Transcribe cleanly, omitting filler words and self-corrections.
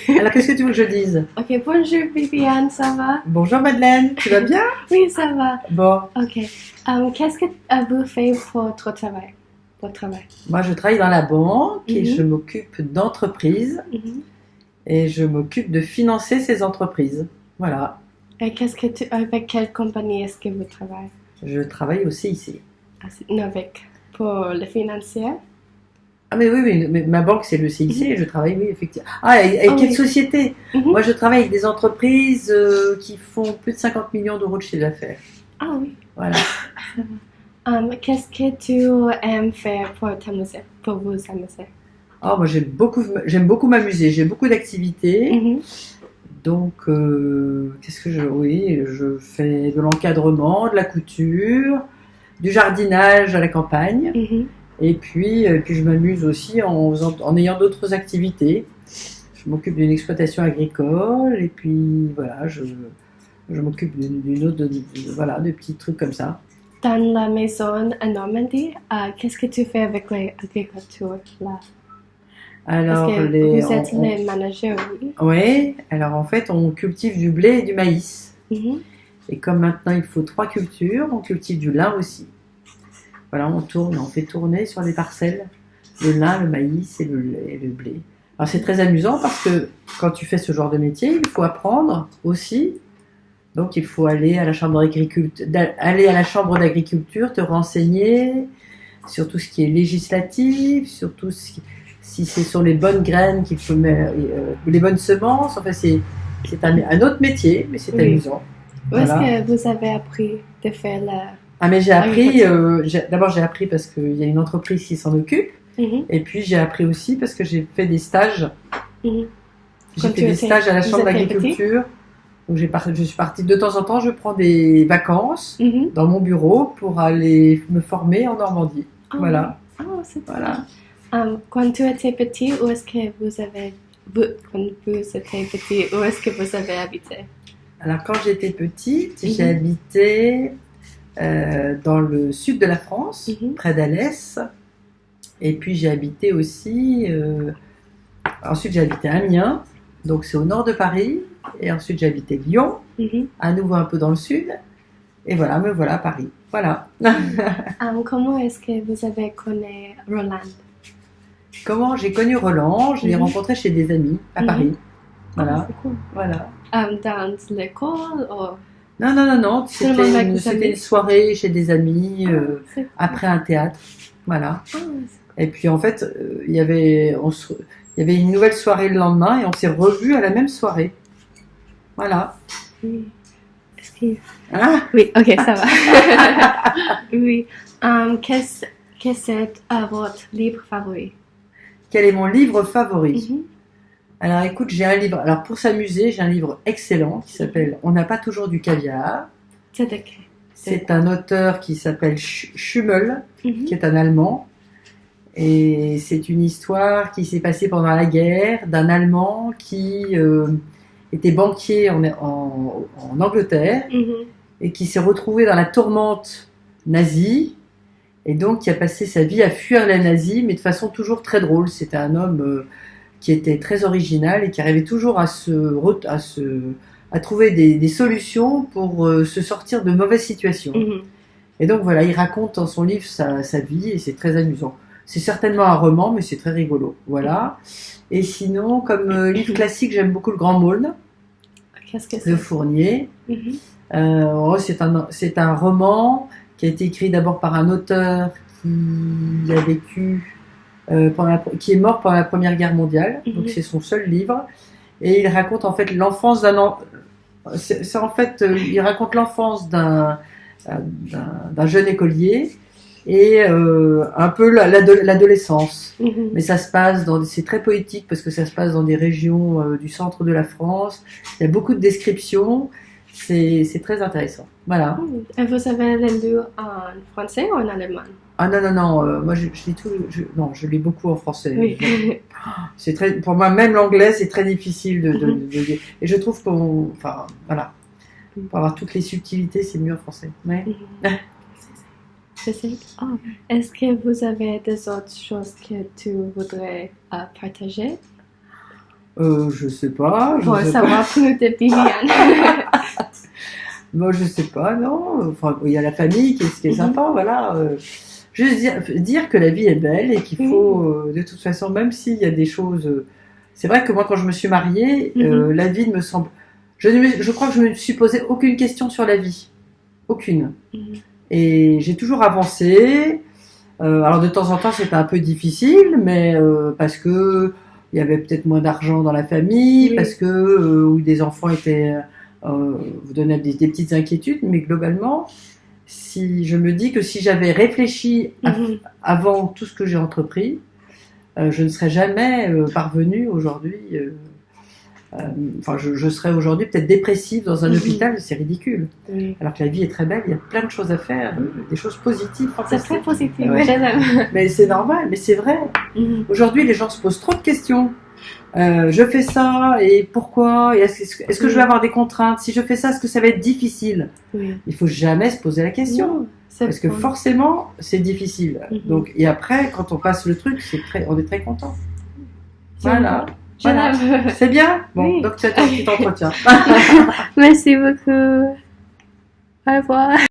Alors, qu'est-ce que tu veux que je dise? Ok, bonjour Viviane, ça va? Bonjour Madeleine, tu vas bien? Oui, ça va. Bon, Ok. Qu'est-ce que vous faites pour votre travail? Votre travail. moi je travaille dans la banque et Mhm. je m'occupe d'entreprises Mhm. et je m'occupe de financer ces entreprises. Voilà, Et avec quelle compagnie est-ce que vous travaillez? je travaille au CIC. Non, pour le financier? Ah mais oui, oui, mais ma banque c'est le CIC Mhm. et je travaille, oui, effectivement. Ah, avec Ah quelle oui. société? Mhm. Moi je travaille avec des entreprises qui font plus de 50 millions d'euros de chiffre d'affaires. Ah oui. Voilà. Qu'est-ce que tu aimes faire pour t'amuser, pour vous amuser? Oh, moi j'aime beaucoup m'amuser, j'ai beaucoup d'activités. Mhm. Donc, oui, je fais de l'encadrement, de la couture, du jardinage à la campagne. Mhm. Et puis je m'amuse aussi en ayant d'autres activités. Je m'occupe d'une exploitation agricole et puis voilà, je m'occupe d'une autre, voilà, de petits trucs comme ça. Dans la maison en Normandie, qu'est-ce que tu fais avec l'agriculture là? Parce Alors, que vous êtes les managers, oui. ouais, alors en fait, on cultive du blé et du maïs. Mhm. Et comme maintenant il faut 3 cultures, on cultive du lin aussi. Voilà, on fait tourner sur les parcelles le lin, le maïs et le blé. Alors c'est très amusant parce que quand tu fais ce genre de métier, il faut apprendre aussi. Donc il faut aller à la chambre d'agriculture, te renseigner sur tout ce qui est législatif, sur tout si c'est sur les bonnes graines qu'il faut mettre, les bonnes semences. Enfin c'est un autre métier, mais c'est Oui. amusant. Où est-ce Voilà. que vous avez appris de faire la... Ah mais j'ai appris, Agriculture. d'abord j'ai appris parce qu'il y a une entreprise qui s'en occupe, Mhm. et puis j'ai appris aussi parce que j'ai fait des stages. Mhm. J'ai Quand fait tu des étais- stages à la vous chambre étiez d'agriculture, où je suis partie de temps en temps, je prends des vacances Mhm. dans mon bureau pour aller me former en Normandie. Ah, Voilà, oui. Ah, c'est voilà. quand tu étais petit, où est-ce que vous avez... quand vous étiez petit, où est-ce que vous avez habité? Alors quand j'étais petite, j'ai Mhm. habité dans le sud de la France, Mhm. près d'Alès, et puis j'ai habité aussi... ensuite j'ai habité Amiens, donc c'est au nord de Paris, et ensuite j'ai habité Lyon, Mhm. à nouveau un peu dans le sud, et voilà, me voilà à Paris. Voilà. Comment est-ce que vous avez connu Roland? Comment j'ai connu Roland? Je l'ai Mhm. rencontré chez des amis à Mhm. Paris. Ah, Voilà, c'est cool. voilà. Dans l'école ou... Non, Seulement avec des c'était amis? une soirée chez des amis, c'est cool. après un théâtre. Voilà. Ah, c'est cool. Et puis en fait, il y avait une nouvelle soirée le lendemain et on s'est revus à la même soirée. Voilà. Oui. Est-ce que... Ah, Oui, ok, ça va. Oui. Qu'est-ce est votre livre favori? quel est mon livre favori? Mhm. Alors écoute, j'ai un livre. Alors pour s'amuser, j'ai un livre excellent qui s'appelle On n'a pas toujours du caviar. C'est de quel? C'est un auteur qui s'appelle Schummel, Mhm. qui est un Allemand. Et c'est une histoire qui s'est passée pendant la guerre d'un Allemand qui était banquier en Angleterre Mhm. et qui s'est retrouvé dans la tourmente nazie et donc qui a passé sa vie à fuir les nazis, mais de façon toujours très drôle. C'était un homme qui était très original et qui arrivait toujours à trouver des solutions pour se sortir de mauvaises situations. Mhm. Et donc voilà, il raconte dans son livre sa vie et c'est très amusant. C'est certainement un roman, mais c'est très rigolo. Voilà. Et sinon, comme livre classique, j'aime beaucoup Le Grand Maulne Qu'est-ce que de c'est? Fournier. Mhm. C'est un roman qui a été écrit d'abord par un auteur qui a vécu, qui est mort pendant la Première Guerre mondiale. Mhm. Donc c'est son seul livre. Et il raconte en fait l'enfance il raconte l'enfance d'un jeune écolier et un peu l'adolescence. Mhm. Mais c'est très poétique parce que ça se passe dans des régions du centre de la France. Il y a beaucoup de descriptions. C'est très intéressant. Voilà. Et vous avez le lu en français ou en allemand? Ah non, moi je lis je lis beaucoup en français. Oui. Pour moi, même l'anglais, c'est très difficile de lire. Et je trouve enfin, voilà. Pour avoir toutes les subtilités, c'est mieux en français. Ouais. Est-ce que vous avez des autres choses que tu voudrais partager? Je sais pas. Pour Je sais savoir plus de Viviane. Moi, je sais pas, non. Enfin, il y a la famille qui est sympa, voilà. Juste dire que la vie est belle et qu'il faut, de toute façon, même s'il y a des choses. C'est vrai que moi, quand je me suis mariée, la vie me semble. Je crois que je ne me suis posé aucune question sur la vie. Aucune. Et j'ai toujours avancé. Alors, de temps en temps, c'était un peu difficile, mais parce que il y avait peut-être moins d'argent dans la famille, parce que ou des enfants étaient. Vous donner des petites inquiétudes, mais globalement, si je me dis que si j'avais réfléchi avant tout ce que j'ai entrepris, je ne serais jamais parvenue aujourd'hui. Enfin, je serais aujourd'hui peut-être dépressive dans un hôpital, c'est ridicule. Alors que la vie est très belle, il y a plein de choses à faire, des choses positives, fantastiques. C'est très positif, ouais. Mais c'est normal, mais c'est vrai. Aujourd'hui, les gens se posent trop de questions. Je fais ça et pourquoi et est-ce que je vais avoir des contraintes? Si je fais ça, est-ce que ça va être difficile? Il faut jamais se poser la question parce que forcément c'est difficile. Donc et après quand on passe le truc, on est très content. Voilà. C'est bien. Bon, donc tu as ton petit entretien. Merci beaucoup. Au revoir.